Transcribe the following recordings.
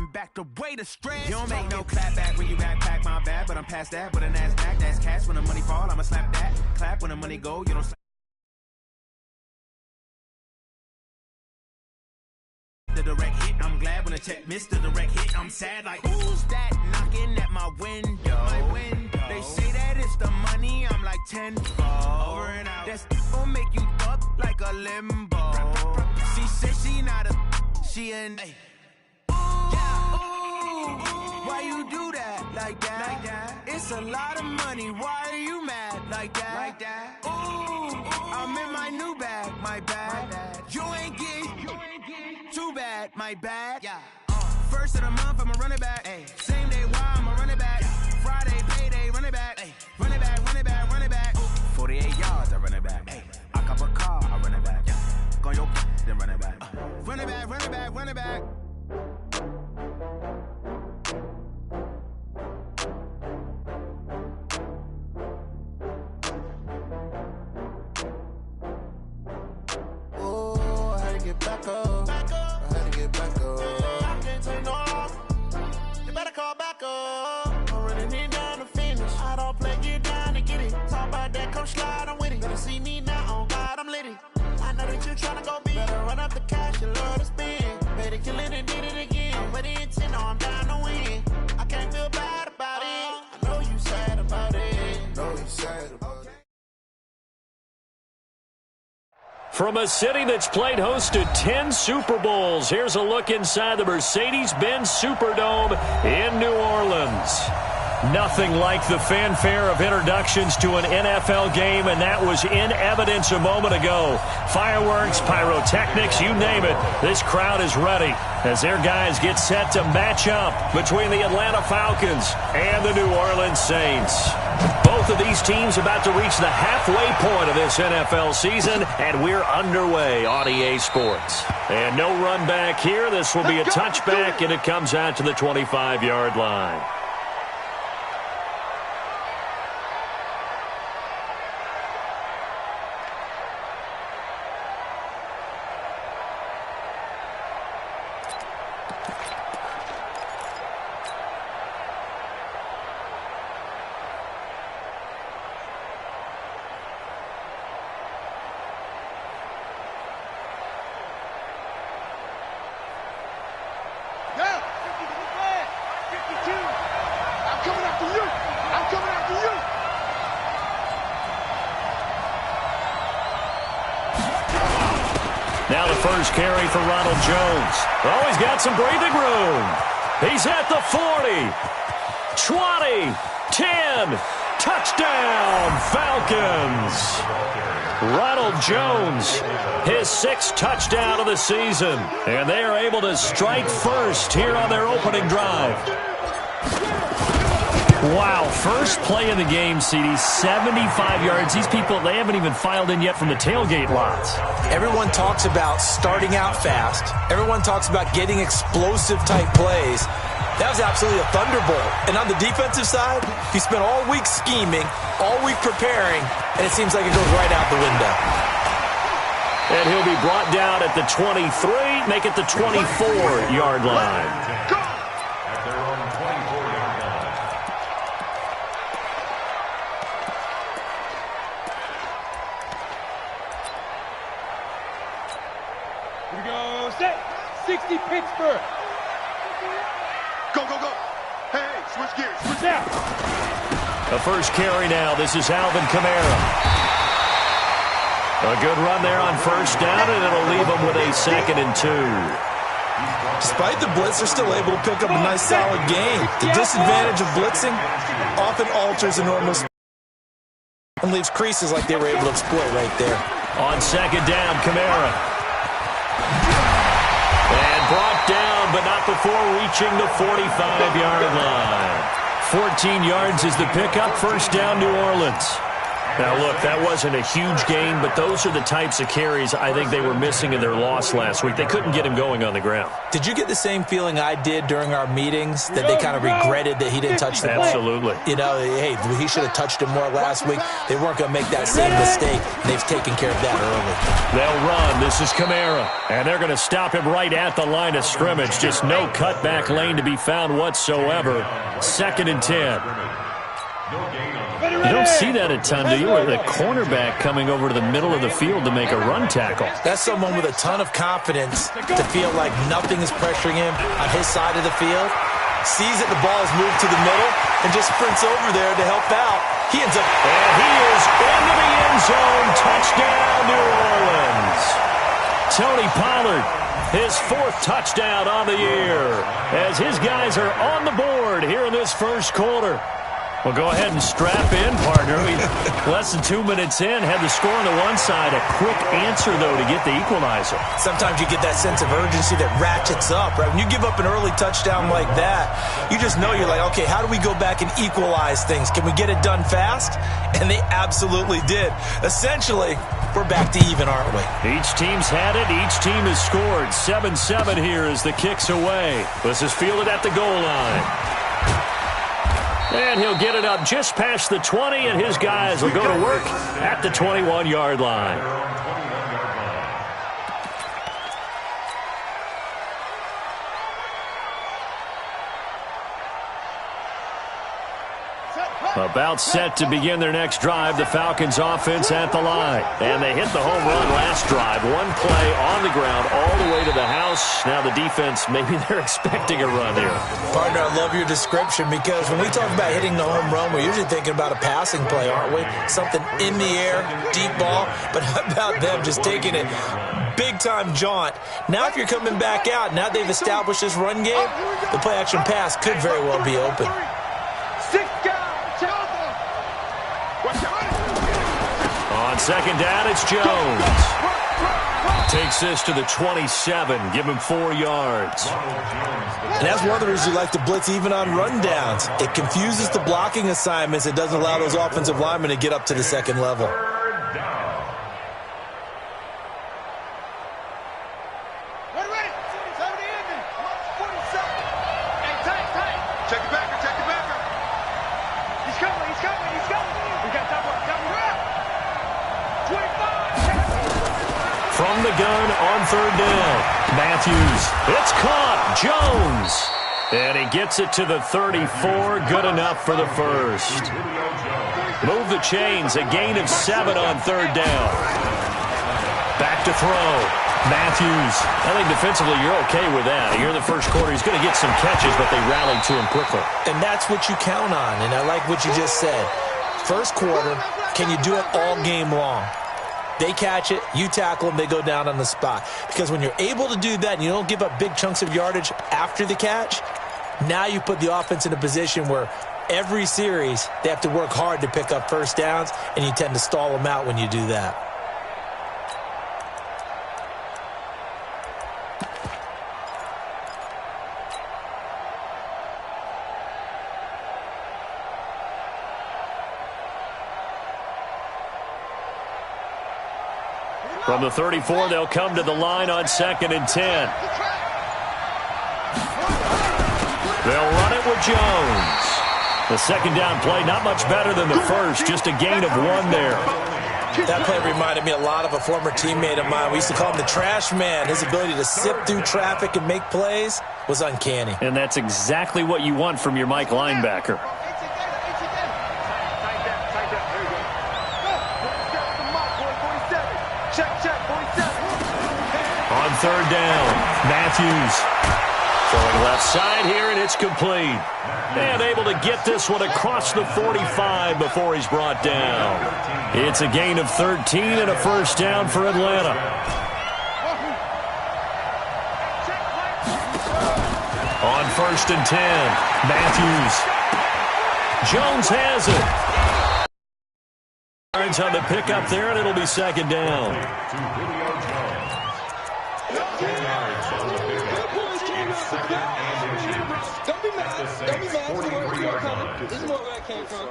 coming back to way to stress. You don't make no clap back when you backpack, my bad, but I'm past that. With a NASDAQ, that's cash. When the money fall, I'ma slap that. Clap when the money go, you don't slap. The direct hit, I'm glad when the check missed the direct hit. I'm sad like, who's that knocking at my window? They say that it's the money, I'm like 10 over and out. That's gon' make you up like a limbo. She said she not a, she an why you do that like that? It's a lot of money, why are you mad like that? Ooh, I'm in my new bag, my bad. You ain't getting too bad, my bad. Yeah. First of the month, I'ma run it back. Ay. Same day, why I'ma run it back. Friday, payday, run it back. Ay. Run it back, run it back, run it back. 48 yards, I run it back. Ay. I cop a car, I run it back. Go on your then run it back. Run it back, run it back, run it back. Oh, I had to get back up. I had to get back up. I can't take no loss. You better call back up. I'm running it down to finish. I don't play, get down to get it. Talk about that, come slide, I'm with it. Better see me now, on God, I'm litty. I know that you tryna go big. Better run up the cash, you love to spend. Better kill it and did it again. I'm with the intent, no, I'm down to win. I can't feel bad about it. I know you sad about it. Know you sad about it. From a city that's played host to 10 Super Bowls, here's a look inside the Mercedes-Benz Superdome in New Orleans. Nothing like the fanfare of introductions to an NFL game, and that was in evidence a moment ago. Fireworks, pyrotechnics, you name it. This crowd is ready as their guys get set to match up between the Atlanta Falcons and the New Orleans Saints. Both of these teams about to reach the halfway point of this NFL season, and we're underway on EA Sports. And no run back here. This will be a touchback, and it comes out to the 25-yard line. Now the first carry for Ronald Jones. Oh, he's got some breathing room. He's at the 40, 20, 10, touchdown, Falcons. Ronald Jones, his 6th touchdown of the season. And they are able to strike first here on their opening drive. Wow, first play of the game, CD, 75 yards. These people, they haven't even filed in yet from the tailgate lots. Everyone talks about starting out fast. Everyone talks about getting explosive-type plays. That was absolutely a thunderbolt. And on the defensive side, he spent all week scheming, all week preparing, and it seems like it goes right out the window. And he'll be brought down at the 23, make it the 24-yard line. Here we go, set, 60 Pittsburgh. Go, go, go. Hey, switch gears. Switch down. The first carry now. This is Alvin Kamara. A good run there on first down, and it'll leave them with a 2nd and 2. Despite the blitz, they're still able to pick up a nice, solid gain. The disadvantage of blitzing often alters a normal and leaves creases like they were able to exploit right there. On 2nd down, Kamara. And brought down, but not before reaching the 45-yard line. 14 yards is the pickup. First down, New Orleans. Now, look, that wasn't a huge gain, but those are the types of carries I think they were missing in their loss last week. They couldn't get him going on the ground. Did you get the same feeling I did during our meetings, that they kind of regretted that he didn't touch the ball? Absolutely. You know, hey, he should have touched him more last week. They weren't going to make that same mistake, and they've taken care of that early. They'll run. This is Kamara, and they're going to stop him right at the line of scrimmage. Just no cutback lane to be found whatsoever. 2nd and 10. You don't see that a ton, do you? With a cornerback coming over to the middle of the field to make a run tackle. That's someone with a ton of confidence to feel like nothing is pressuring him on his side of the field. Sees that the ball is moved to the middle and just sprints over there to help out. He ends up... And he is into the end zone. Touchdown, New Orleans. Tony Pollard, his 4th touchdown on the year, as his guys are on the board here in this first quarter. Well, go ahead and strap in, partner. Less than 2 minutes in, had the score on the one side. A quick answer, though, to get the equalizer. Sometimes you get that sense of urgency that ratchets up, right? When you give up an early touchdown like that, you just know you're like, okay, how do we go back and equalize things? Can we get it done fast? And they absolutely did. Essentially, we're back to even, aren't we? Each team's had it. Each team has scored. 7-7 here as the kick's away. This is fielded at the goal line. And he'll get it up just past the 20, and his guys will go to work at the 21-yard line. About set to begin their next drive, the Falcons offense at the line. And they hit the home run last drive. One play on the ground all the way to the house. Now the defense, maybe they're expecting a run here. Partner, I love your description, because when we talk about hitting the home run, we're usually thinking about a passing play, aren't we? Something in the air, deep ball. But how about them just taking it big-time jaunt? Now if you're coming back out, now they've established this run game, the play-action pass could very well be open. On 2nd down, it's Jones. Takes this to the 27. Give him 4 yards. And that's one of the reasons you like to blitz even on rundowns. It confuses the blocking assignments. It doesn't allow those offensive linemen to get up to the second level. From the gun on 3rd down. Matthews. It's caught. Jones. And he gets it to the 34. Good enough for the first. Move the chains. A gain of 7 on 3rd down. Back to throw. Matthews. I think defensively you're okay with that. Here in the first quarter, he's going to get some catches, but they rallied to him quickly. And that's what you count on. And I like what you just said. First quarter, can you do it all game long? They catch it, you tackle them, they go down on the spot. Because when you're able to do that and you don't give up big chunks of yardage after the catch, now you put the offense in a position where every series they have to work hard to pick up first downs, and you tend to stall them out when you do that. From the 34, they'll come to the line on 2nd and 10. They'll run it with Jones. The 2nd down play, not much better than the first, just a gain of 1 there. That play reminded me a lot of a former teammate of mine. We used to call him the trash man. His ability to sift through traffic and make plays was uncanny. And that's exactly what you want from your Mike linebacker. On 3rd down, Matthews throwing left side here, and it's complete. And able to get this one across the 45 before he's brought down. It's a gain of 13 and a first down for Atlanta. On 1st and 10, Matthews. Jones has it. On the pickup there, and it'll be 2nd down. Don't be mad. Don't be mad. This is where I came from.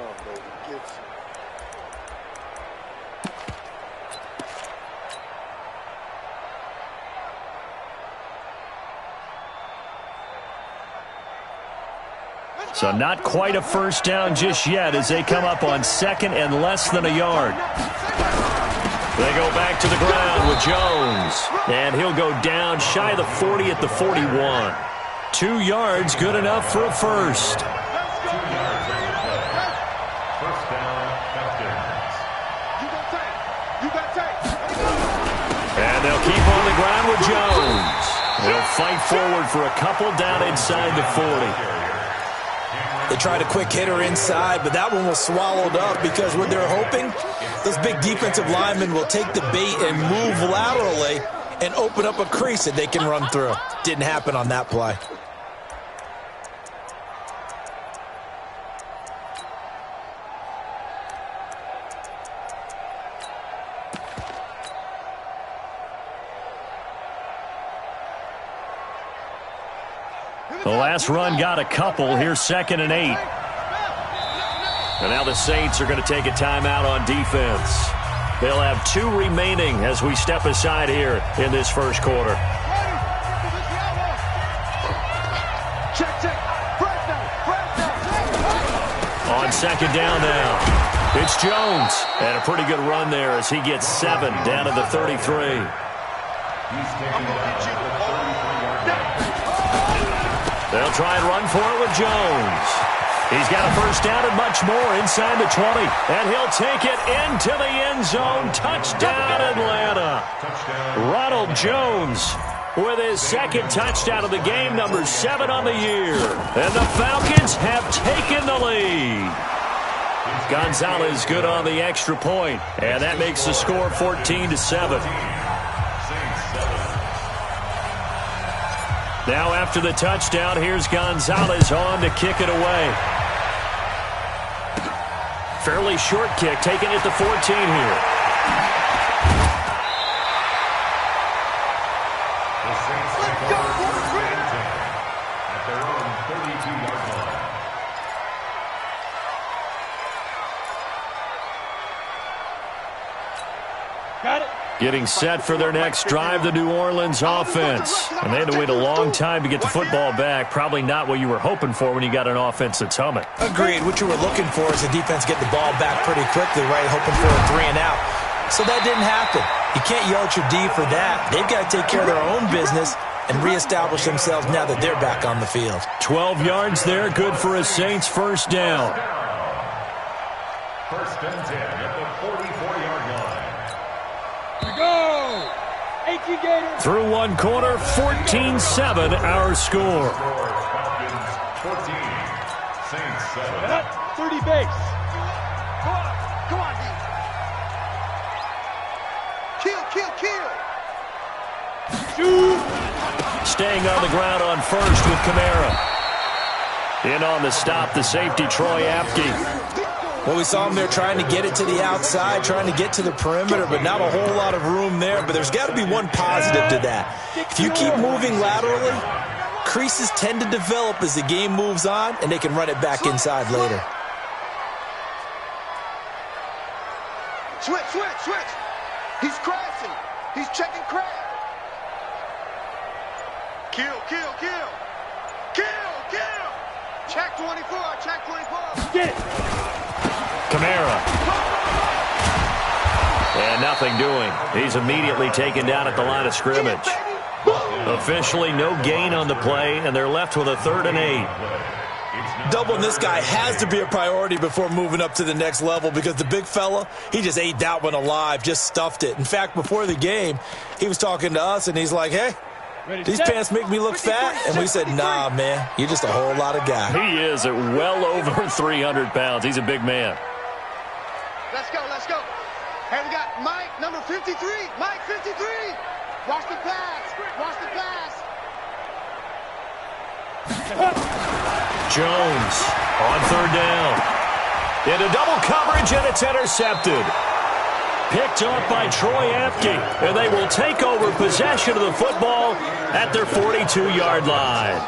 So not quite a first down just yet as they come up on second and less than a yard. They go back to the ground with Jones. And he'll go down shy of the 40 at the 41. 2 yards, good enough for a first. And they'll keep on the ground with Jones. They'll fight forward for a couple down inside the 40. They tried a quick hitter inside, but that one was swallowed up because what they're hoping, those big defensive linemen will take the bait and move laterally and open up a crease that they can run through. Didn't happen on that play. The last run got a couple. Here's 2nd and 8. And now the Saints are going to take a timeout on defense. They'll have 2 remaining as we step aside here in this first quarter. On 2nd down now, it's Jones. And a pretty good run there as he gets 7 down to the 33. They'll try and run for it with Jones. He's got a first down and much more inside the 20. And he'll take it into the end zone. Touchdown, Atlanta. Ronald Jones with his 2nd touchdown of the game, number 7 on the year. And the Falcons have taken the lead. Gonzalez good on the extra point. And that makes the score 14-7. Now after the touchdown, here's Gonzalez on to kick it away. Fairly short kick, taken at the 14 here. The Saints take at their own 32-yard line. Got it. Getting set for their next drive, the New Orleans offense. And they had to wait a long time to get the football back. Probably not what you were hoping for when you got an offense that's humming. Agreed. What you were looking for is the defense get the ball back pretty quickly, right? Hoping for a 3 and out. So that didn't happen. You can't yell at your D for that. They've got to take care of their own business and reestablish themselves now that they're back on the field. 12 yards there, good for a Saints first down. First and 10 at the 44-yard line. Go! 18 Gators. Through one quarter, 14-7 our score. Falcons 14, Saints 7. 30 base. Come on, D. Kill. Shoot. Staying on the ground on first with Kamara. In on the stop, the safety, Troy Apke. Well, we saw him there trying to get it to the outside, trying to get to the perimeter, but not a whole lot of room there. But there's got to be one positive to that. If you keep moving laterally, creases tend to develop as the game moves on, and they can run it back inside later. Switch. He's crashing. He's checking crash. Kill. Check 24. Get it. Kamara. And nothing doing. He's immediately taken down at the line of scrimmage. Officially no gain on the play, and they're left with a 3rd and 8. Doubling this guy has to be a priority before moving up to the next level because the big fella, he just ate that one alive, just stuffed it. In fact, before the game, he was talking to us, and he's like, hey, these pants make me look fat. And we said, nah, man, you're just a whole lot of guy. He is at well over 300 pounds. He's a big man. Let's go. Hey, we got Mike, number 53. Mike, 53. Watch the pass. Jones on 3rd down. Into double coverage, and it's intercepted. Picked off by Troy Apke, and they will take over possession of the football at their 42-yard line.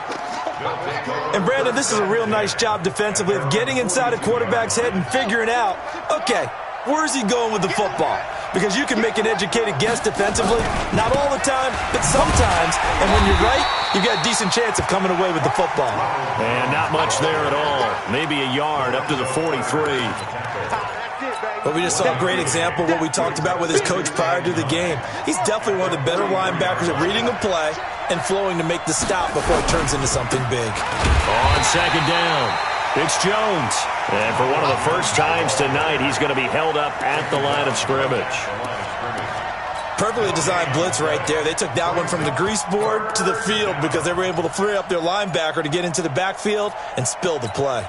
And, Brandon, this is a real nice job defensively of getting inside a quarterback's head and figuring out, okay, where's he going with the football? Because you can make an educated guess defensively, not all the time, but sometimes. And when you're right, you've got a decent chance of coming away with the football. And not much there at all. Maybe a yard up to the 43. But we just saw a great example of what we talked about with his coach prior to the game. He's definitely one of the better linebackers at reading a play and flowing to make the stop before it turns into something big. On second down, it's Jones. And for one of the first times tonight, he's going to be held up at the line of scrimmage. Perfectly designed blitz right there. They took that one from the grease board to the field because they were able to free up their linebacker to get into the backfield and spill the play.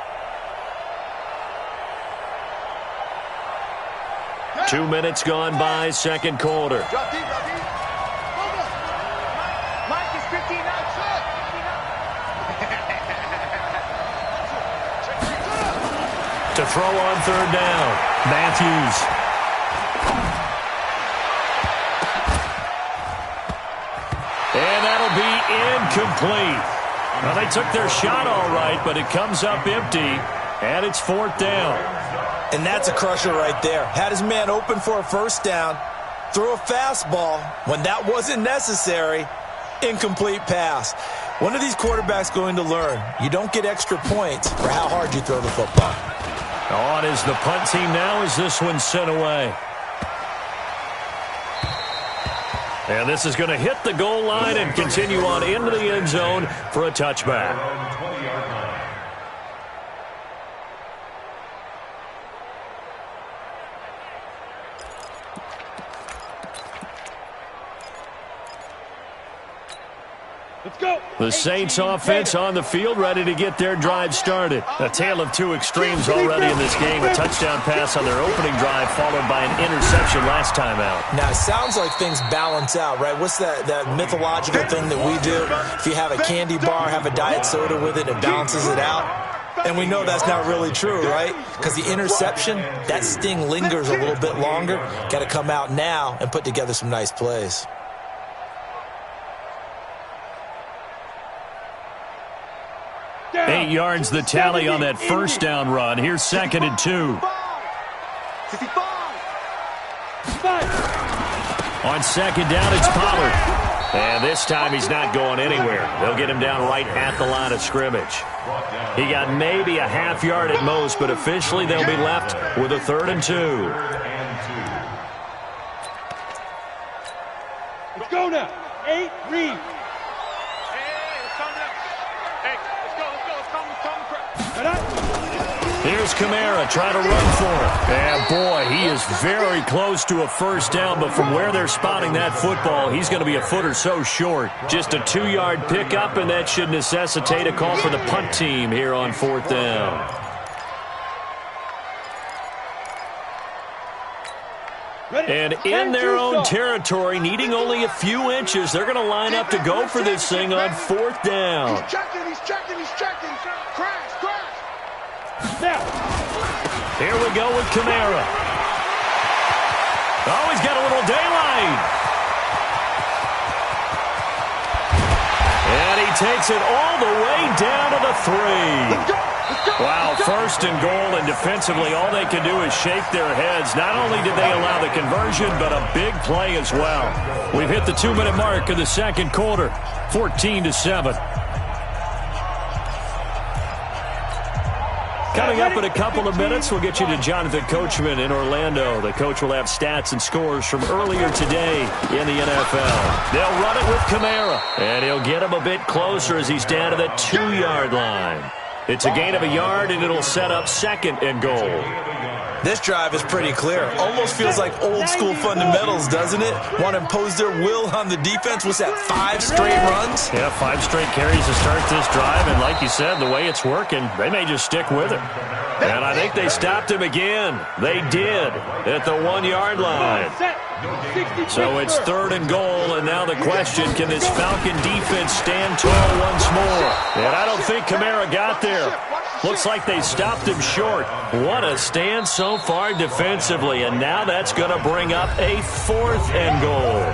2 minutes gone by, second quarter. Mike is 15 outside. To throw on third down, Matthews. And that'll be incomplete. Well, they took their shot all right, but it comes up empty, and it's fourth down. And that's a crusher right there. Had his man open for a first down, threw a fastball when that wasn't necessary, incomplete pass. When are these quarterbacks going to learn? You don't get extra points for how hard you throw the football. On is the punt team now as this one's sent away. And this is going to hit the goal line and continue on into the end zone for a touchback. Let's go. The Saints offense on the field, ready to get their drive started. A tale of two extremes already in this game. A touchdown pass on their opening drive, followed by an interception last time out. Now, it sounds like things balance out, right? What's that mythological thing that we do? If you have a candy bar, have a diet soda with it, it balances it out. And we know that's not really true, right? Because the interception, that sting lingers a little bit longer. Got to come out now and put together some nice plays. Down. 8 yards the tally on that first down run. Here's second and 2. 65. On second down, it's Pollard. And this time he's not going anywhere. They'll get him down right at the line of scrimmage. He got maybe a half yard at most, but officially they'll be left with a 3rd and 2. Let's go now. 8, read. Here's Kamara trying to run for it. And boy, he is very close to a first down, but from where they're spotting that football, he's going to be a foot or so short. Just a 2-yard pickup, and that should necessitate a call for the punt team here on 4th down. And in their own territory, needing only a few inches, they're going to line up to go for this thing on 4th down. He's checking. Crash. Now. Here we go with Kamara. Oh, he's got a little daylight. And he takes it all the way down to the 3. Wow, 1st and goal, and defensively all they can do is shake their heads. Not only did they allow the conversion, but a big play as well. We've hit the 2-minute mark of the second quarter, 14-7. Coming up in a couple of minutes, we'll get you to Jonathan Coachman in Orlando. The coach will have stats and scores from earlier today in the NFL. They'll run it with Kamara, and he'll get him a bit closer as he's down to the 2-yard line. It's a gain of a yard, and it'll set up 2nd and goal. This drive is pretty clear. Almost feels like old-school fundamentals, doesn't it? Want to impose their will on the defense. What's that, 5 straight runs? Yeah, 5 straight carries to start this drive, and like you said, the way it's working, they may just stick with it. And I think they stopped him again. They did at the 1-yard line. So it's 3rd and goal, and now the question, can this Falcon defense stand tall once more? And I don't think Kamara got there. Looks like they stopped him short. What a stand so far defensively, and now that's going to bring up a 4th and goal.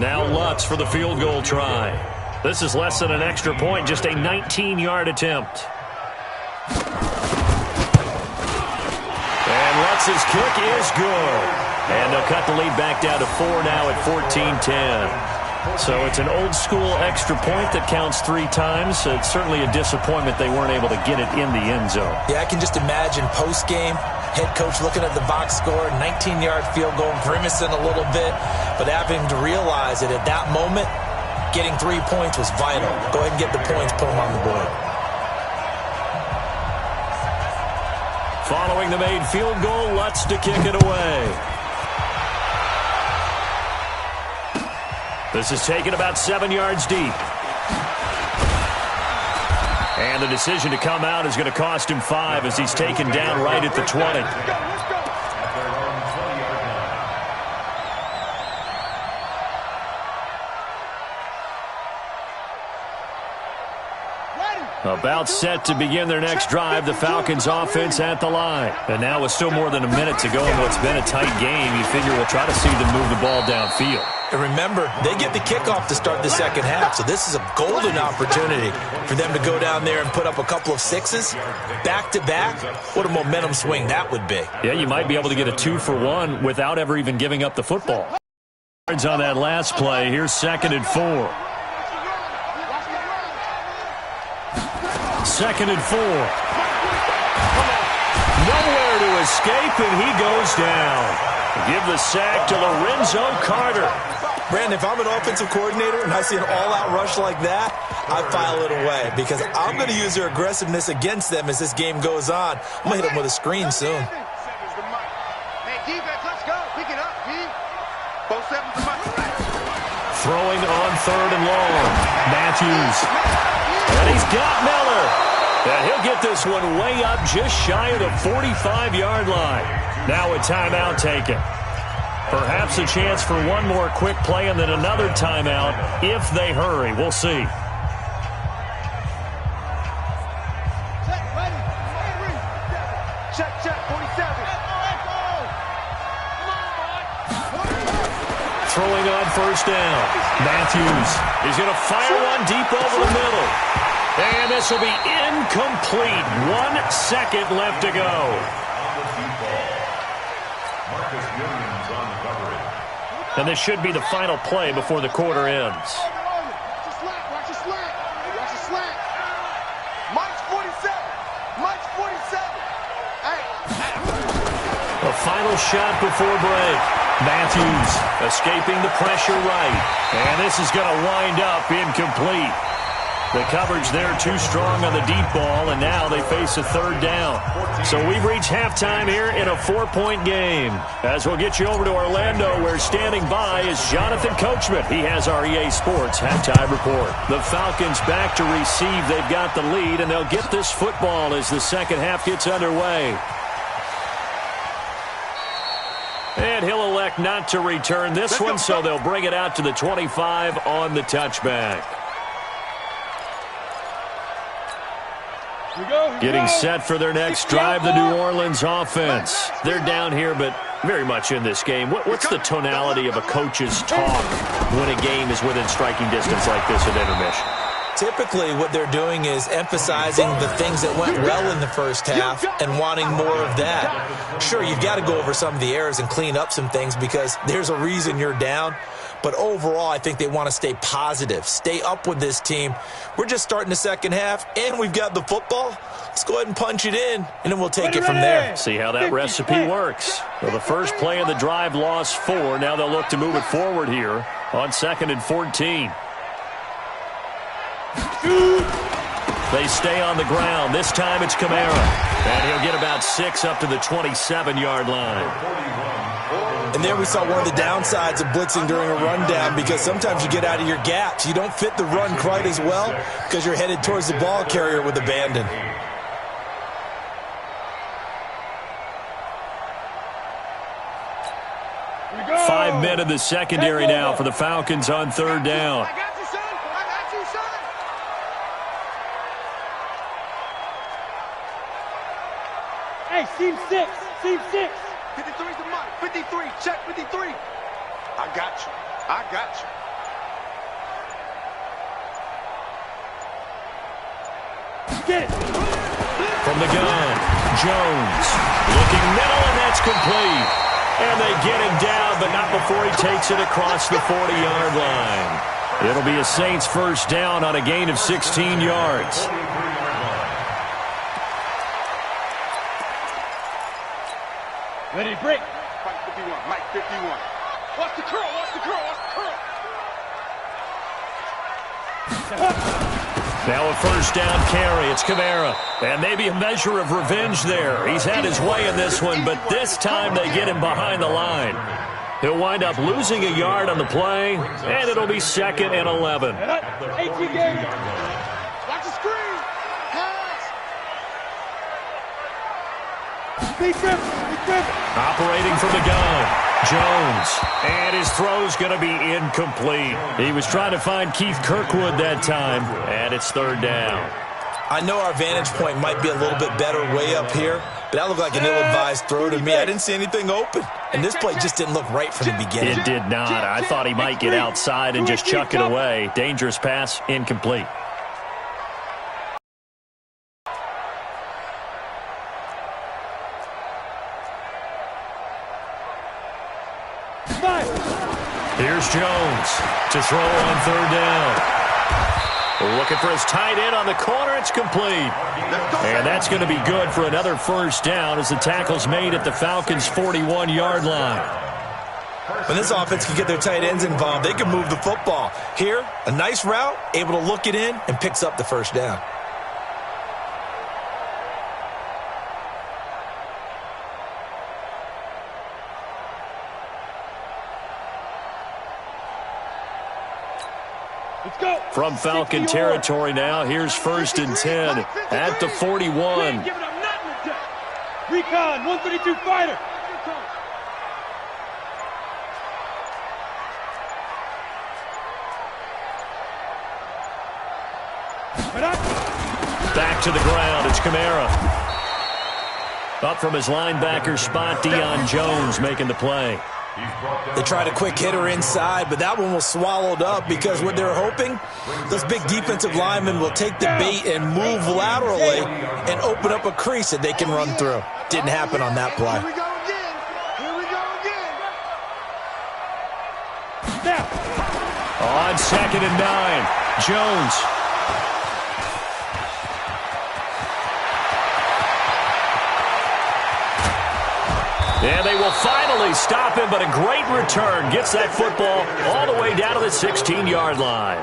Now Lutz for the field goal try. This is less than an extra point, just a 19-yard attempt. And Lutz's kick is good. And they'll cut the lead back down to 4 now at 14-10. So it's an old-school extra point that counts 3 times. So it's certainly a disappointment they weren't able to get it in the end zone. Yeah, I can just imagine post-game, head coach looking at the box score, 19-yard field goal, grimacing a little bit, but having to realize that at that moment, getting 3 points was vital. Go ahead and get the points, put them on the board. Following the made field goal, Lutz to kick it away. This is taken about 7 yards deep. And the decision to come out is going to cost him 5 as he's taken down right at the 20. About set to begin their next drive, the Falcons offense at the line. And now with still more than a minute to go in what's been a tight game, you figure we'll try to see them move the ball downfield. And remember, they get the kickoff to start the second half, so this is a golden opportunity for them to go down there and put up a couple of 6s back-to-back. What a momentum swing that would be. Yeah, you might be able to get a 2-for-1 without ever even giving up the football. On that last play, here's 2nd and 4. 2nd and 4. Nowhere to escape, and he goes down. Give the sack to Lorenzo Carter. Brandon, if I'm an offensive coordinator and I see an all-out rush like that, I file it away because I'm going to use their aggressiveness against them as this game goes on. I'm going to hit them with a screen soon. Hey, defense, let's go. Pick it up, P. Both 7s to my Throwing on 3rd and long. Matthews. And he's got Miller. And he'll get this one way up just shy of the 45-yard line. Now a timeout taken. Perhaps a chance for one more quick play and then another timeout if they hurry. We'll see. Check, 47. Throwing on 1st down. Matthews is going to fire one deep over the middle. And this will be incomplete. 1 second left to go. And this should be the final play before the quarter ends. Watch your slack. Mike's 47. Hey. The final shot before break. Matthews escaping the pressure right. And this is going to wind up incomplete. The coverage there too strong on the deep ball, and now they face a 3rd down. So we've reached halftime here in a 4-point game. As we'll get you over to Orlando, where standing by is Jonathan Coachman. He has our EA Sports halftime report. The Falcons back to receive. They've got the lead, and they'll get this football as the second half gets underway. And he'll elect not to return this one, so they'll bring it out to the 25 on the touchback. Getting set for their next drive, the New Orleans offense. They're down here, but very much in this game. What's the tonality of a coach's talk when a game is within striking distance like this at intermission? Typically, what they're doing is emphasizing the things that went well in the first half and wanting more of that. Sure, you've got to go over some of the errors and clean up some things because there's a reason you're down. But overall, I think they want to stay positive, stay up with this team. We're just starting the second half, and we've got the football. Let's go ahead and punch it in, and then we'll take it from there. See how that recipe works. Well, the first play of the drive lost 4. Now they'll look to move it forward here on 2nd and 14. They stay on the ground. This time it's Kamara. And he'll get about 6 up to the 27-yard line. And there we saw one of the downsides of blitzing during a rundown because sometimes you get out of your gaps. You don't fit the run quite as well because you're headed towards the ball carrier with abandon. Five men in the secondary now for the Falcons on 3rd down. I got you, son. Hey, seam 6. 53's the money. 53. Check 53. I got you. Get it. From the gun, Jones looking middle, and that's complete. And they get him down, but not before he takes it across the 40-yard line. It'll be a Saints first down on a gain of 16 yards. Ready to break. Mike 51, Mike 51. Watch the curl, watch the curl, watch the curl. Now a first down carry. It's Kamara. And maybe a measure of revenge there. He's had his way in this one, but this time they get him behind the line. He'll wind up losing a yard on the play, and it'll be 2nd and 11. 18 games. Watch the screen. Pass. Be driven. Operating from the gun, Jones. And his throw's going to be incomplete. He was trying to find Keith Kirkwood that time, and it's 3rd down. I know our vantage point might be a little bit better way up here, but that looked like an ill-advised throw to me. I didn't see anything open, and this play just didn't look right from the beginning. It did not. I thought he might get outside and just chuck it away. Dangerous pass, incomplete. Here's Jones to throw on 3rd down. Looking for his tight end on the corner. It's complete. And that's going to be good for another first down as the tackle's made at the Falcons' 41-yard line. When this offense can get their tight ends involved, they can move the football. Here, a nice route, able to look it in, and picks up the first down. From Falcon territory now, here's 1st and 10 at the 41. Recon, 132 fighter. Back to the ground, it's Kamara. Up from his linebacker spot, Deion Jones making the play. They tried a quick hitter inside, but that one was swallowed up because what they're hoping, those big defensive linemen will take the bait and move laterally and open up a crease that they can run through. Didn't happen on that play. Here we go again. Here we go again. On 2nd and 9, Jones. And they will finally stop him, but a great return. Gets that football all the way down to the 16-yard line.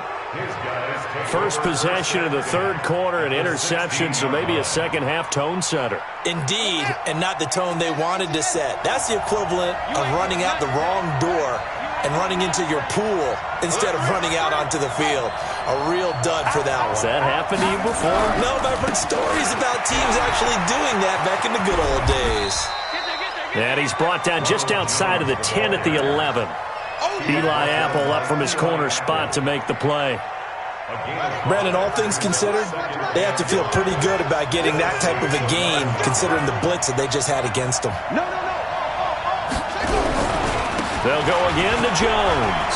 First possession of the 3rd quarter, an interception, so maybe a second-half tone setter. Indeed, and not the tone they wanted to set. That's the equivalent of running out the wrong door and running into your pool instead of running out onto the field. A real dud for that one. Has that happened to you before? No, but I've heard stories about teams actually doing that back in the good old days. And he's brought down just outside of the 10 at the 11. Eli Apple up from his corner spot to make the play. Brandon, all things considered, they have to feel pretty good about getting that type of a gain considering the blitz that they just had against them. They'll go again to Jones.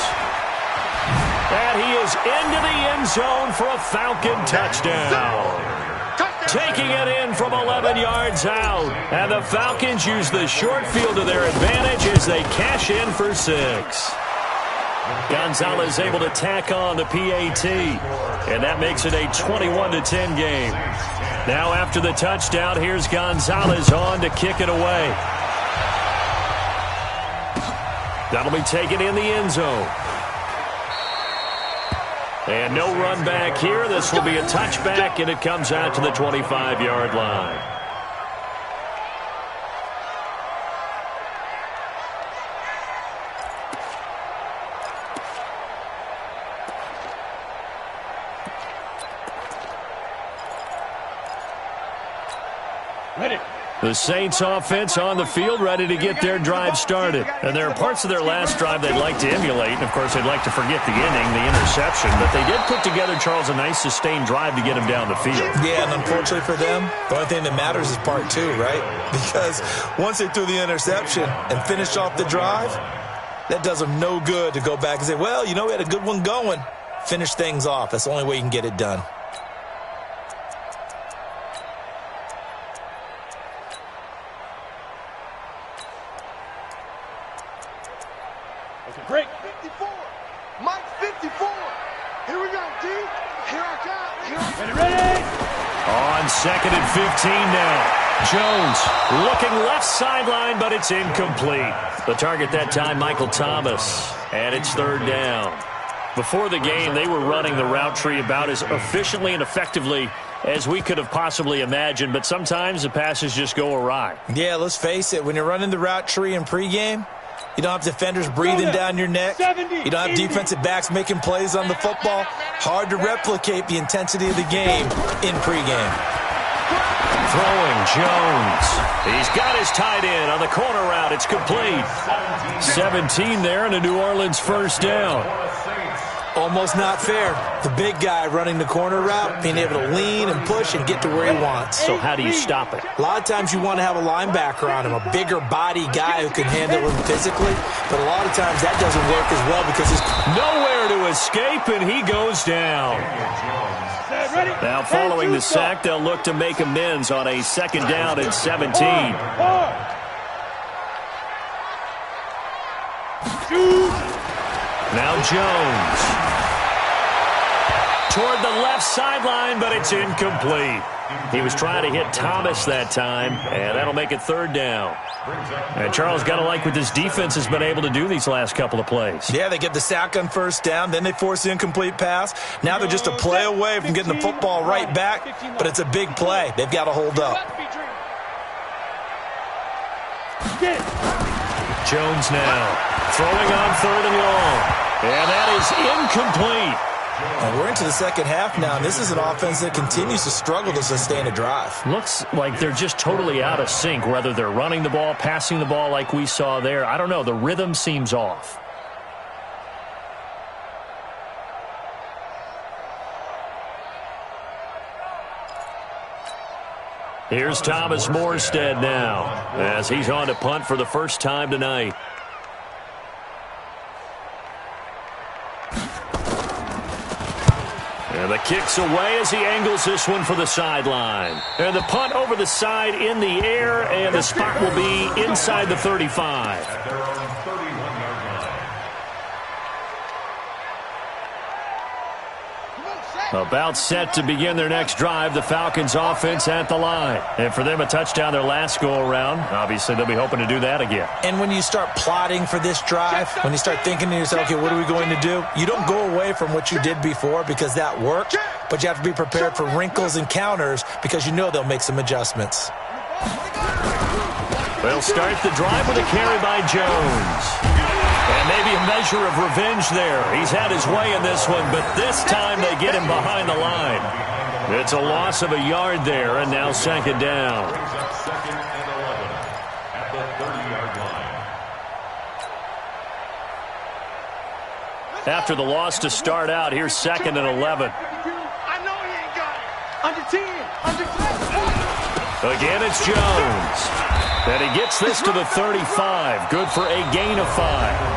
And he is into the end zone for a Falcon touchdown. Taking it in from 11 yards out. And the Falcons use the short field to their advantage as they cash in for 6. Gonzalez able to tack on the PAT. And that makes it a 21-10 game. Now after the touchdown, here's Gonzalez on to kick it away. That'll be taken in the end zone. And no run back here. This will be a touchback, and it comes out to the 25-yard line. Ready. The Saints offense on the field, ready to get their drive started. And there are parts of their last drive they'd like to emulate. And, of course, they'd like to forget the inning, the interception. But they did put together, Charles, a nice sustained drive to get him down the field. Yeah, and unfortunately for them, the only thing that matters is part 2, right? Because once they threw the interception and finished off the drive, that does them no good to go back and say, well, you know, we had a good one going. Finish things off. That's the only way you can get it done. Ready. On 2nd and 15 now. Jones looking left sideline, but it's incomplete. The target that time, Michael Thomas, and it's 3rd down. Before the game, they were running the route tree about as efficiently and effectively as we could have possibly imagined, but sometimes the passes just go awry. Yeah, let's face it, when you're running the route tree in pregame, you don't have defenders breathing down your neck. You don't have defensive backs making plays on the football. Hard to replicate the intensity of the game in pregame. Throwing Jones. He's got his tight end on the corner route. It's complete. 17 there and a New Orleans 1st down. Almost not fair. The big guy running the corner route, being able to lean and push and get to where he wants. So how do you stop it? A lot of times you want to have a linebacker on him, a bigger body guy who can handle him physically. But a lot of times that doesn't work as well because he's nowhere to escape, and he goes down. Now following the sack, they'll look to make amends on a 2nd down and 17. Now Jones. Toward the left sideline, but it's incomplete. He was trying to hit Thomas that time, and that'll make it 3rd down. And Charles, got to like what this defense has been able to do these last couple of plays. Yeah, they get the sack on 1st down, then they force the incomplete pass. Now they're just a play away from getting the football right back, but it's a big play. They've got to hold up. Jones now throwing on 3rd and long, and that is incomplete. And we're into the 2nd half now, and this is an offense that continues to struggle to sustain a drive. Looks like they're just totally out of sync, whether they're running the ball, passing the ball like we saw there. I don't know. The rhythm seems off. Here's Thomas Morstead now, as he's on to punt for the first time tonight. And the kick's away as he angles this one for the sideline. And the punt over the side in the air, and the spot will be inside the 35. About set to begin their next drive, the Falcons offense at the line. And for them, a touchdown their last go-around. Obviously, they'll be hoping to do that again. And when you start plotting for this drive, when you start thinking to yourself, okay, what are we going to do? You don't go away from what you did before because that worked, but you have to be prepared for wrinkles and counters because you know they'll make some adjustments. They'll start the drive with a carry by Jones. And maybe a measure of revenge there. He's had his way in this one, but this time they get him behind the line. It's a loss of a yard there, and now 2nd down. After the loss to start out, here's 2nd and 11. I know he ain't got it. Under 10. Under 10. Again, it's Jones. And he gets this to the 35. Good for a gain of 5.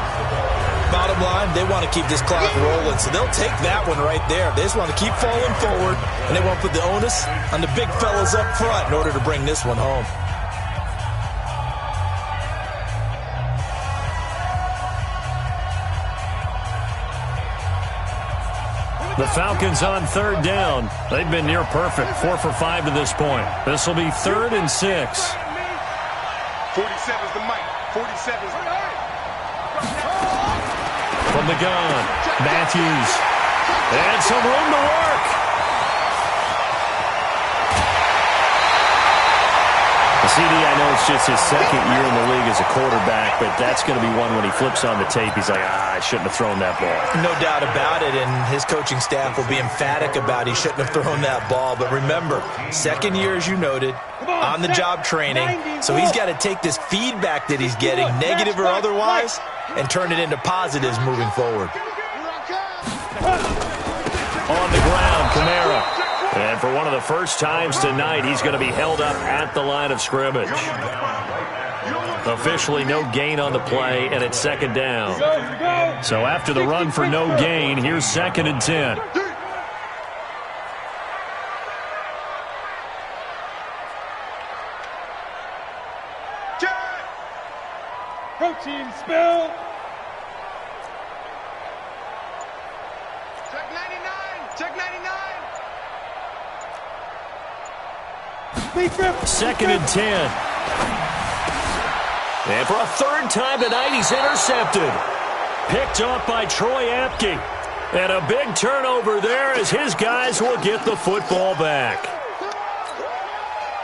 Bottom line, they want to keep this clock rolling, so they'll take that one right there. They just want to keep falling forward, and they want to put the onus on the big fellas up front in order to bring this one home. The Falcons on 3rd down. They've been near perfect, 4 for 5 to this point. This will be 3rd and 6. 47's the mic. 47's the mic. From the gun, Matthews. And some room to work. CD, I know it's just his 2nd year in the league as a quarterback, but that's going to be one when he flips on the tape. He's like, I shouldn't have thrown that ball. No doubt about it, and his coaching staff will be emphatic about he shouldn't have thrown that ball. But remember, 2nd year, as you noted, on-the-job training, so he's got to take this feedback that he's getting, negative or otherwise, and turn it into positives moving forward. On the ground, Kamara. And for one of the first times tonight, he's going to be held up at the line of scrimmage. Officially no gain on the play, and it's 2nd down. So after the run for no gain, here's 2nd and 10. Protein spill. Check 99. Check 99. 2nd and 10. And for a third time tonight, he's intercepted. Picked off by Troy Apke. And a big turnover there as his guys will get the football back.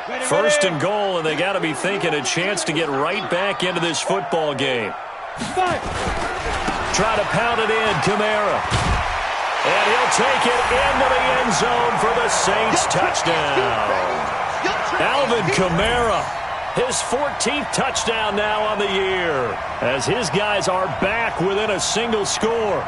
1st and goal, and they got to be thinking a chance to get right back into this football game. Try to pound it in, Kamara. And he'll take it into the end zone for the Saints touchdown. Alvin Kamara, his 14th touchdown now on the year, as his guys are back within a single score.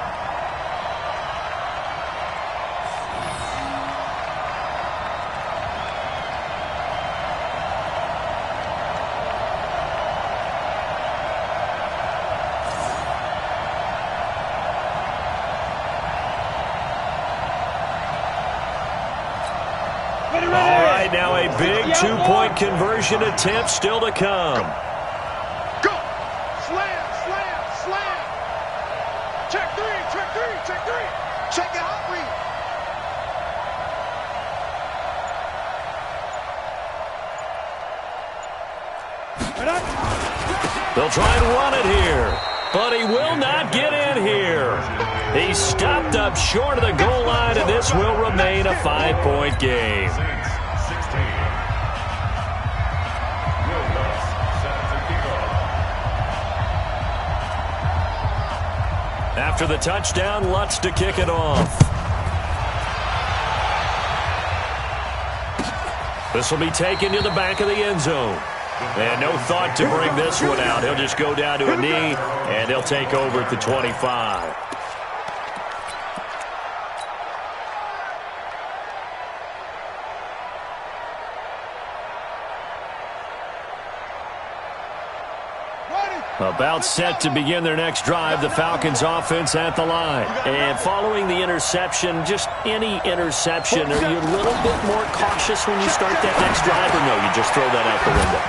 Now a big two-point conversion attempt still to come. Go! Slam, slam, slam! Check three, check three, check three! Check it out, three! They'll try and run it here, but he will not get in here. He's stopped up short of the goal line, and this will remain a 5-point game. After the touchdown, Lutz to kick it off. This will be taken to the back of the end zone. And no thought to bring this one out. He'll just go down to a knee, and he'll take over at the 25. About set to begin their next drive, the Falcons offense at the line. And following the interception, just any interception, are you a little bit more cautious when you start that next drive, or no, you just throw that out the window?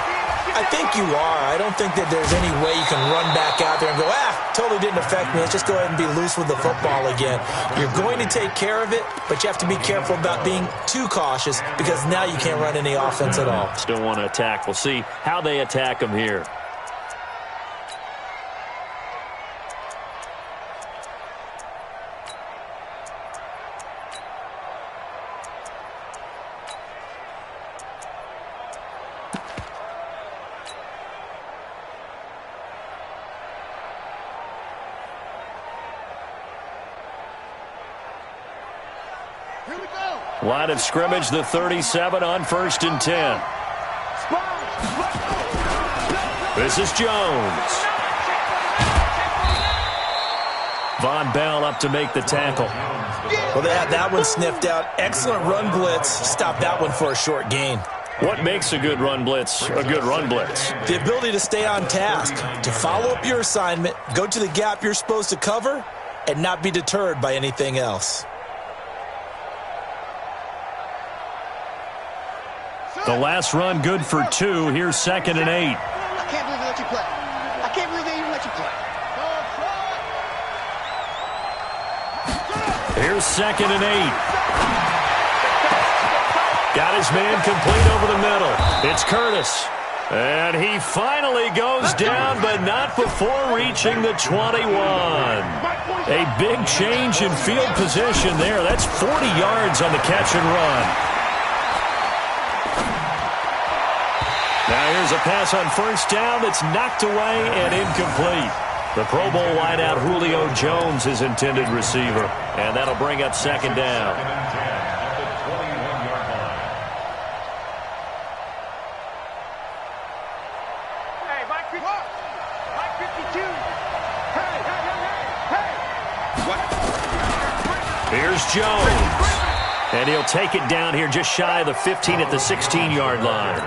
I think you are. I don't think that there's any way you can run back out there and go, totally didn't affect me. Let's just go ahead and be loose with the football again. You're going to take care of it, but you have to be careful about being too cautious because now you can't run any offense at all. Still want to attack. We'll see how they attack them here. Line of scrimmage, the 37 on 1st and 10. This is Jones. Von Bell up to make the tackle. Well, they had that one sniffed out. Excellent run blitz. Stop that one for a short gain. What makes a good run blitz a good run blitz? The ability to stay on task, to follow up your assignment, go to the gap you're supposed to cover, and not be deterred by anything else. The last run good for 2. Here's 2nd and 8. I can't believe they let you play. I can't believe they even let you play. Here's 2nd and 8. Got his man complete over the middle. It's Curtis. And he finally goes down, but not before reaching the 21. A big change in field position there. That's 40 yards on the catch and run. Now here's a pass on 1st down that's knocked away and incomplete. The Pro Bowl wideout Julio Jones is intended receiver, and that'll bring up 2nd down. Hey, Mike 52. Hey. Here's Jones. And he'll take it down here just shy of the 15 at the 16-yard line.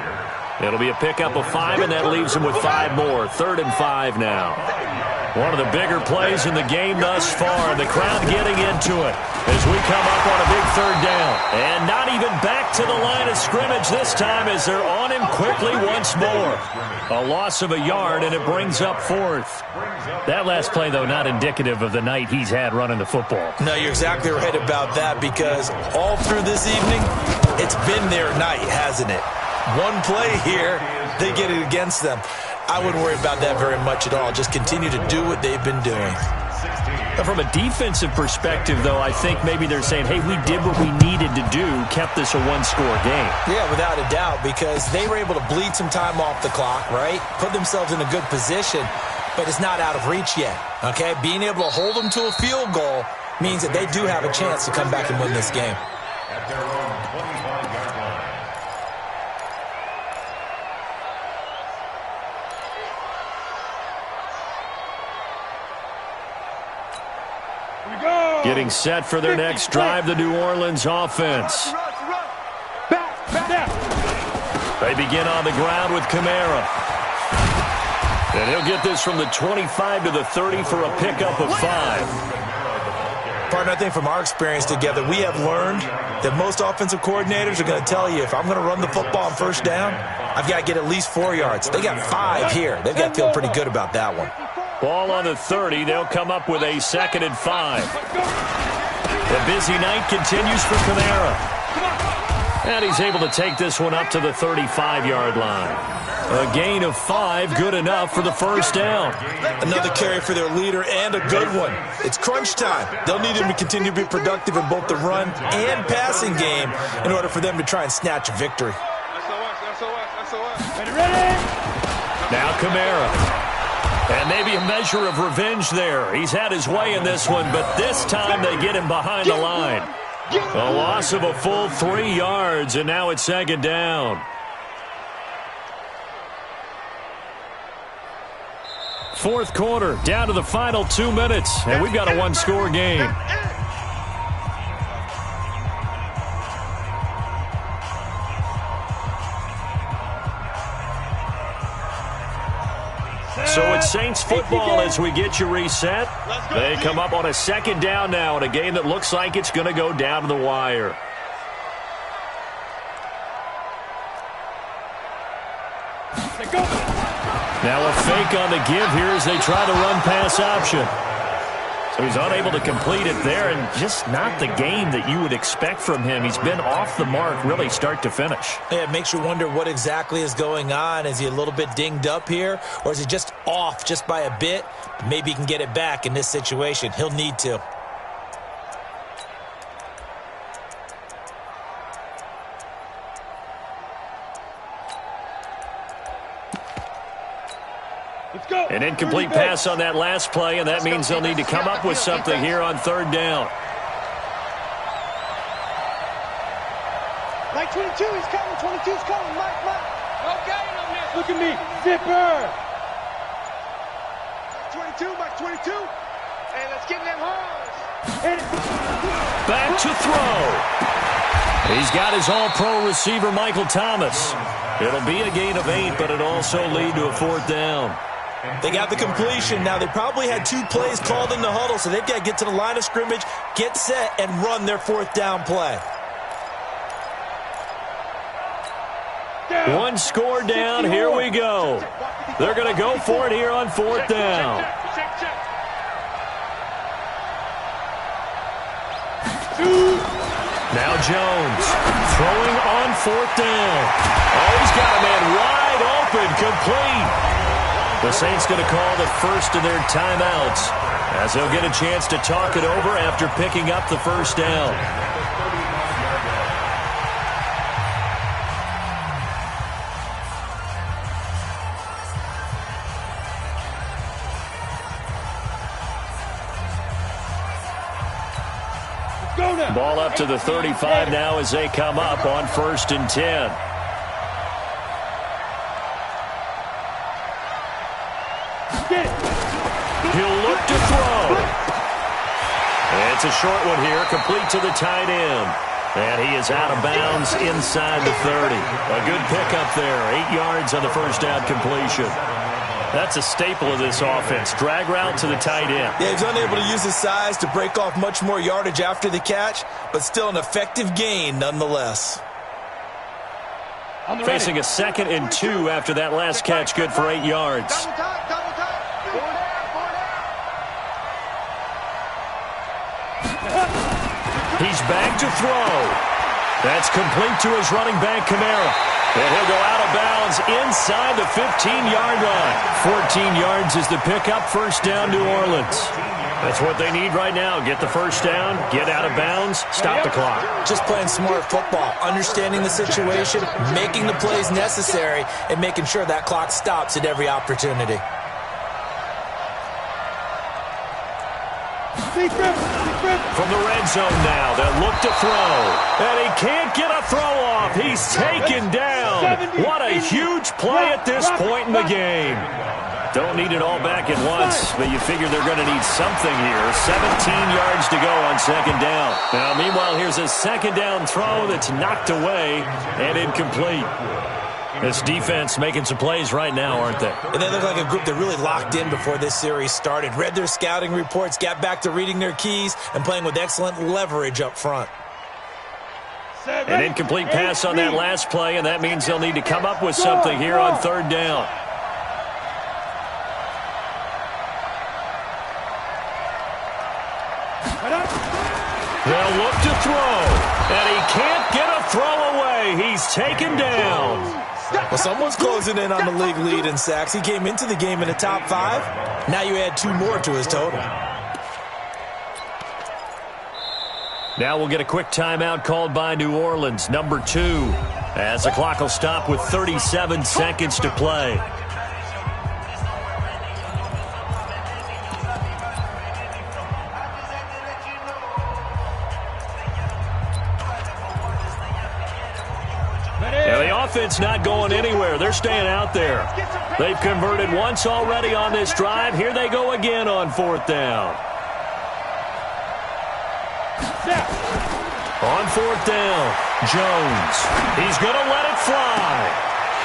It'll be a pickup of 5, and that leaves him with 5 more. 3rd and 5 now. One of the bigger plays in the game thus far. The crowd getting into it as we come up on a big 3rd down. And not even back to the line of scrimmage this time as they're on him quickly once more. A loss of a yard, and it brings up 4th. That last play, though, not indicative of the night he's had running the football. No, you're exactly right about that because all through this evening, it's been their night, hasn't it? One play here, they get it against them. I wouldn't worry about that very much at all. Just continue to do what they've been doing. From a defensive perspective, though, I think maybe they're saying, hey, we did what we needed to do, kept this a one-score game. Yeah, without a doubt, because they were able to bleed some time off the clock, right? Put themselves in a good position, but it's not out of reach yet, okay? Being able to hold them to a field goal means that they do have a chance to come back and win this game. At their own 25-yard line. Getting set for their next drive, the New Orleans offense. They begin on the ground with Kamara. And he'll get this from the 25 to the 30 for a pickup of 5. Partner, I think from our experience together, we have learned that most offensive coordinators are going to tell you, if I'm going to run the football on first down, I've got to get at least 4 yards. They got 5 here. They've got to feel pretty good about that one. Ball on the 30. They'll come up with a 2nd and 5. The busy night continues for Kamara. And he's able to take this one up to the 35-yard line. A gain of 5, good enough for the first down. Another carry for their leader and a good one. It's crunch time. They'll need him to continue to be productive in both the run and passing game in order for them to try and snatch a victory. Now Kamara. And maybe a measure of revenge there. He's had his way in this one, but this time they get him behind the line. A loss of a full 3 yards, and now it's 2nd down. 4th quarter, down to the final 2 minutes, and we've got a one-score game. So it's Saints football as we get you reset. They come up on a 2nd down now in a game that looks like it's going to go down to the wire. Now a fake on the give here as they try the run-pass option. So he's unable to complete it there, and just not the game that you would expect from him. He's been off the mark really start to finish. Yeah, it makes you wonder what exactly is going on. Is he a little bit dinged up here, or is he just off just by a bit? Maybe he can get it back in this situation. He'll need to. An incomplete pass on that last play, and that means they'll need to come up with something here on 3rd down. Mike 22, he's coming. 22's coming. Mike. No gain on this. Look at me. Zipper. 22, Mike 22. Hey, let's get in them holes. Back to throw. He's got his all-pro receiver, Michael Thomas. It'll be a gain of 8, but it'll also lead to a 4th down. They got the completion. Now, they probably had 2 plays called in the huddle, so they've got to get to the line of scrimmage, get set, and run their 4th down play. One score down. Here we go. They're going to go for it here on 4th down. Now Jones throwing on 4th down. Oh, he's got a man wide open, complete. The Saints going to call the first of their timeouts as they'll get a chance to talk it over after picking up the first down. Ball up to the 35 now as they come up on 1st and 10. He'll look to throw. It's a short one here, complete to the tight end. And he is out of bounds inside the 30. A good pickup there, 8 yards on the first down completion. That's a staple of this offense. Drag route to the tight end. Yeah, he's unable to use his size to break off much more yardage after the catch, but still an effective gain nonetheless. Facing a 2nd and 2 after that last catch, good for 8 yards. He's back to throw. That's complete to his running back, Kamara. And he'll go out of bounds inside the 15-yard line. 14 yards is the pickup. First down, New Orleans. That's what they need right now. Get the first down, get out of bounds, stop the clock. Just playing smart football, understanding the situation, making the plays necessary, and making sure that clock stops at every opportunity. From the red zone now, they'll look to throw. And he can't get a throw off. He's taken down. What a huge play at this point in the game. Don't need it all back at once, but you figure they're going to need something here. 17 yards to go on second down. Now, meanwhile, here's a second down throw that's knocked away and incomplete. This defense making some plays right now, aren't they? And they look like a group that really locked in before this series started. Read their scouting reports, got back to reading their keys, and playing with excellent leverage up front. An incomplete pass on that last play, and that means they'll need to come up with something here on third down. They'll look to throw, and he can't get a throw away. He's taken down. Well, someone's closing in on the league lead in sacks. He came into the game in the top 5. Now you add 2 more to his total. Now we'll get a quick timeout called by New Orleans, number 2, as the clock will stop with 37 seconds to play. Offense not going anywhere. They're staying out there. They've converted once already on this drive. Here they go again on fourth down. On fourth down, Jones. He's going to let it fly.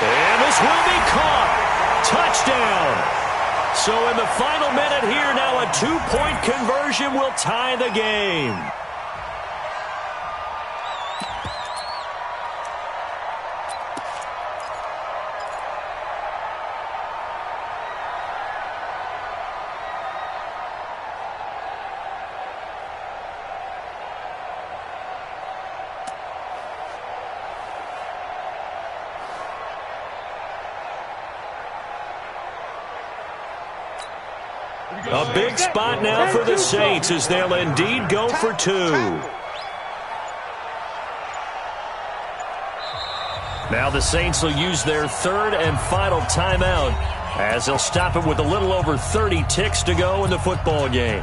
And this will be caught. Touchdown. So in the final minute here, now a 2-point conversion will tie the game. A big spot now for the Saints as they'll indeed go for 2. Now the Saints will use their third and final timeout as they'll stop it with a little over 30 ticks to go in the football game.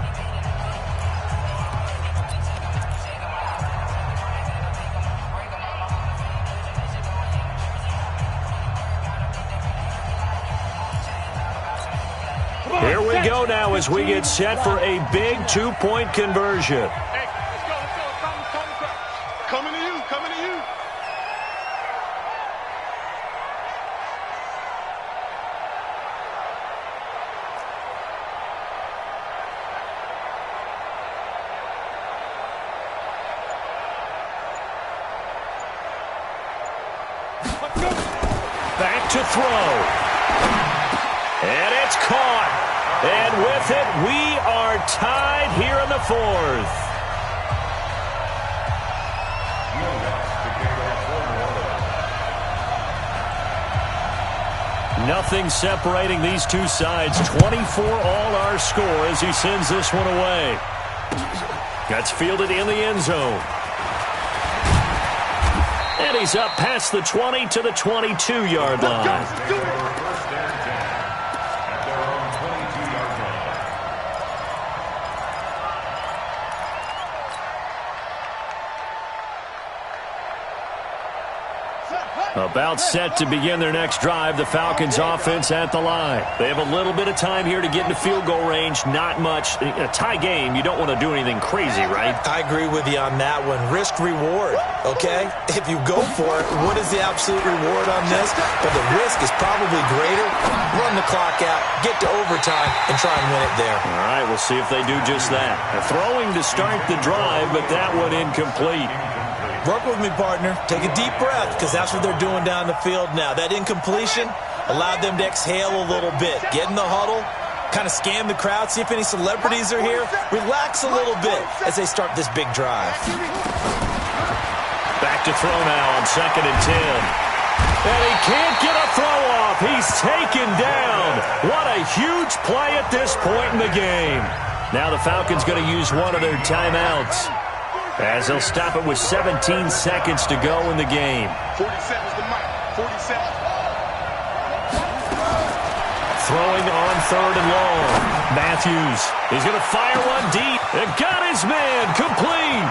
Here we go now as we get set for a big 2-point conversion. Hey, let's go. Coming to you, coming to you. Back to throw. And it's caught. And with it, we are tied here in the fourth. Nothing separating these two sides. 24 all our score as he sends this one away. That's fielded in the end zone. And he's up past the 20 to the 22-yard line. About set to begin their next drive, the Falcons offense at the line. They have a little bit of time here to get into field goal range, not much. In a tie game, you don't want to do anything crazy, right? I agree with you on that one. Risk reward, okay? If you go for it, what is the absolute reward on this? But the risk is probably greater. Run the clock out, get to overtime, and try and win it there. All right, we'll see if they do just that. They're throwing to start the drive, but that one incomplete. Work with me, partner. Take a deep breath, because that's what they're doing down the field now. That incompletion allowed them to exhale a little bit. Get in the huddle, kind of scan the crowd, see if any celebrities are here. Relax a little bit as they start this big drive. Back back to throw now on 2nd and 10. And he can't get a throw off. He's taken down. What a huge play at this point in the game. Now the Falcons going to use one of their timeouts, as they'll stop it with 17 seconds to go in the game. 47's the mic. 47. Throwing on 3rd and long. Matthews is going to fire one deep. And got his man complete.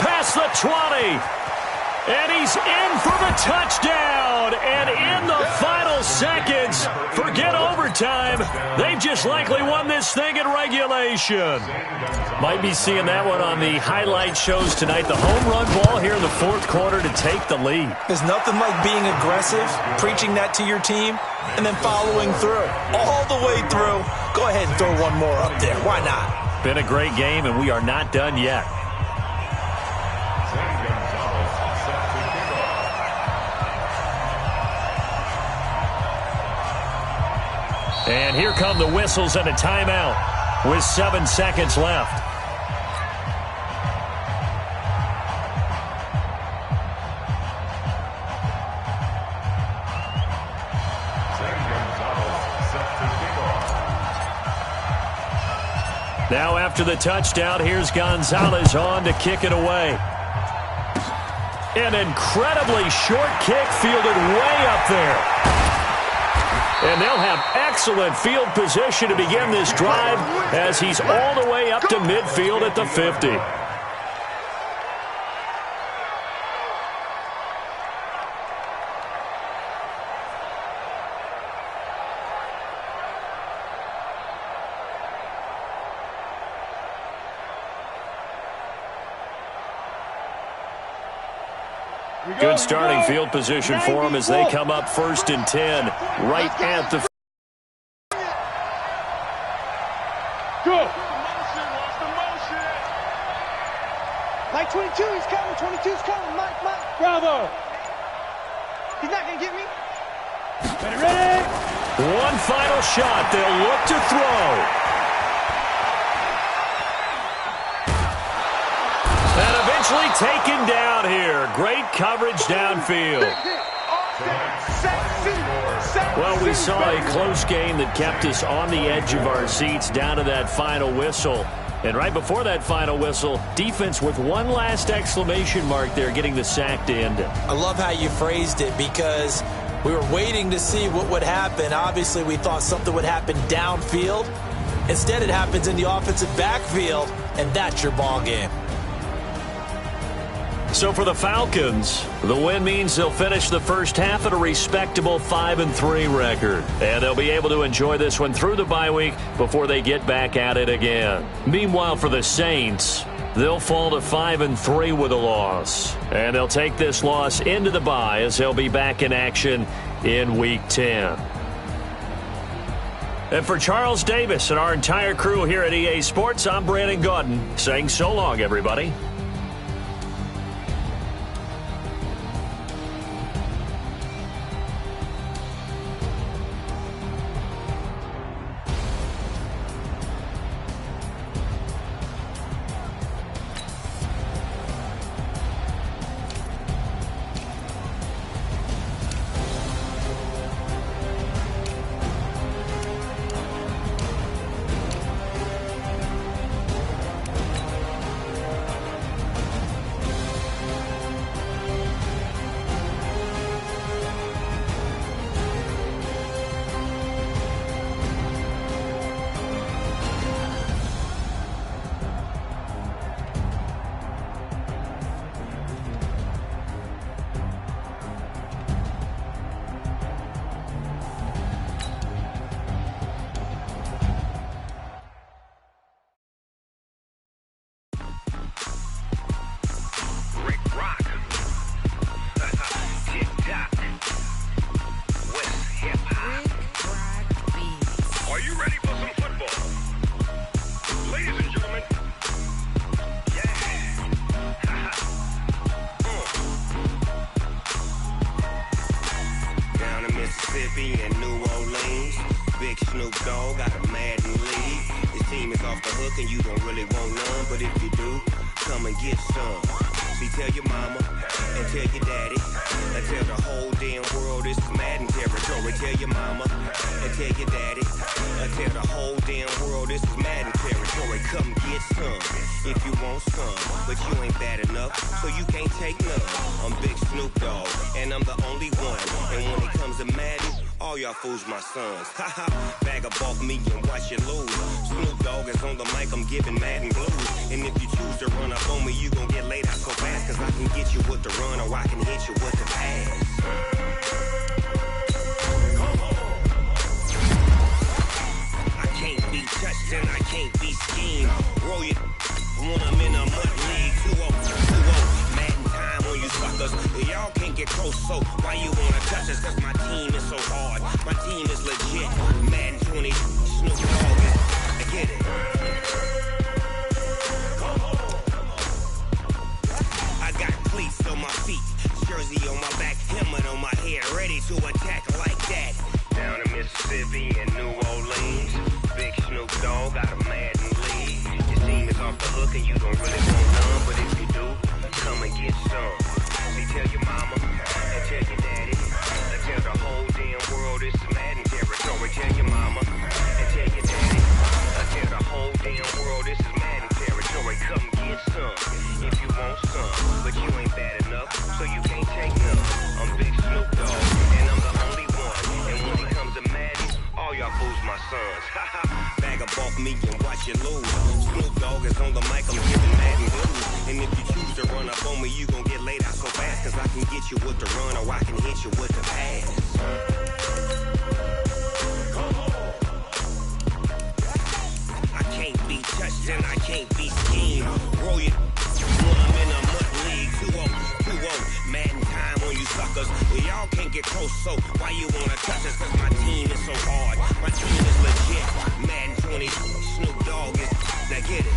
Past the 20. And he's in for the touchdown. And in the final seconds, forget overtime. They've just likely won this thing in regulation. Might be seeing that one on the highlight shows tonight. The home run ball here in the 4th quarter to take the lead. There's nothing like being aggressive, preaching that to your team, and then following through. All the way through. Go ahead and throw one more up there. Why not? Been a great game, and we are not done yet. And here come the whistles and a timeout with 7 seconds left. Now after the touchdown, here's Gonzalez on to kick it away. An incredibly short kick fielded way up there. And they'll have excellent field position to begin this drive as he's all the way up to midfield at the 50. Good starting field position for them as they come up 1st and 10 right at the. Go. Mike 22, he's coming. 22's coming. Mike. Bravo. He's not going to get me. Ready? One final shot. They'll look to throw. And eventually taken down here. Great coverage downfield. Well, we saw a close game that kept us on the edge of our seats down to that final whistle. And right before that final whistle, defense with one last exclamation mark there, getting the sack to end it. I love how you phrased it, because we were waiting to see what would happen. Obviously, we thought something would happen downfield. Instead, it happens in the offensive backfield, and that's your ball game. So for the Falcons, the win means they'll finish the first half at a respectable 5-3 record. And they'll be able to enjoy this one through the bye week before they get back at it again. Meanwhile, for the Saints, they'll fall to 5-3 with a loss. And they'll take this loss into the bye as they'll be back in action in Week 10. And for Charles Davis and our entire crew here at EA Sports, I'm Brandon Gaudin saying so long, everybody. Mississippi and New Orleans. Big Snoop Dogg got a Madden league. This team is off the hook and you don't really want none, but if you do, come and get some. See, tell your mama and tell your daddy and tell the whole damn world this is Madden territory. Tell your mama and tell your daddy and tell the whole damn world this is Madden territory. Come get some if you want some, but you ain't bad enough, so you can't take none. I'm Big Snoop Dogg, and I'm the only one. And when it comes to Madden, all y'all fools my sons. Haha, bag up off me and watch you lose. Snoop Dogg is on the mic, I'm giving Madden blues. And if you choose to run up on me, you gon' get laid out so fast, cause I can get you with the run or I can hit you with the pass. I can't be touched and I can't be schemed. Roll you when I'm in a mud league. 2-0, Madden time on you suckers. Y'all can't get close, so why you wanna touch us? Cause my team is so hard. My team is legit. Madden 20, Snoop Dogg is, I get it. I got cleats on my feet, jersey on my back, helmet on my head, ready to attack like that. Down in Mississippi and New Orleans, Big Snoop Dogg got a Madden league. Your team is off the hook and you don't really want none, but if you do, come and get some. See, tell your mama and tell your daddy and tell the whole damn world this is Madden territory. Tell your mama and tell your daddy and tell the whole damn world this is Madden territory. Come get some if you want some, but you ain't bad enough, so you can't take none. I'm Big Snoop Dogg, and I'm the only one. And when it comes to Madden, all y'all fools my sons. Haha, bag up off me and watch you lose. Snoop Dogg is on the mic, I'm giving Madden blues. And if you choose to run up on me, you gon' get laid out so fast, cause I can get you with the run or I can hit you with the pass. I can't be touched and I can't be schemed. Roll you when I'm in a mud league. 2-0, Madden time on you suckers. Y'all can't get close, so why you wanna touch us? Cause my team is so hard. My team is legit. Madden 20, Snoop Dogg is, now get it.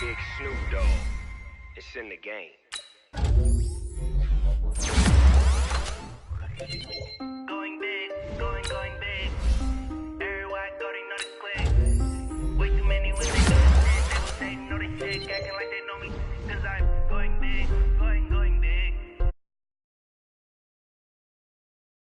Big Snoop Dogg, it's in the game.